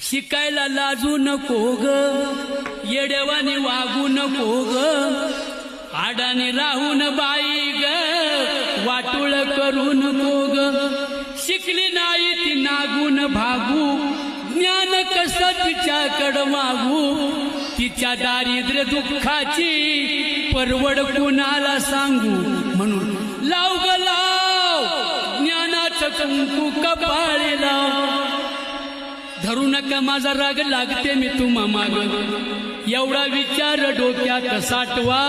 शिकायला लाजू नको ग, येडेवानी वागू नको ग, आडाने राहून बाई ग, वाटुळ करू नको ग. शिकली नाही ती नागून भागू, ज्ञान कसं तिच्याकडं मागू. तिच्या दारिद्र्य दुःखाची परवड कुणाला सांगू. म्हणून लाव ग लाव ज्ञानाचं कुंकू कपाळी लाव. धरू नका माझा राग लागते मी तुम्हा माग, एवढा विचार डोक्यात साठवा.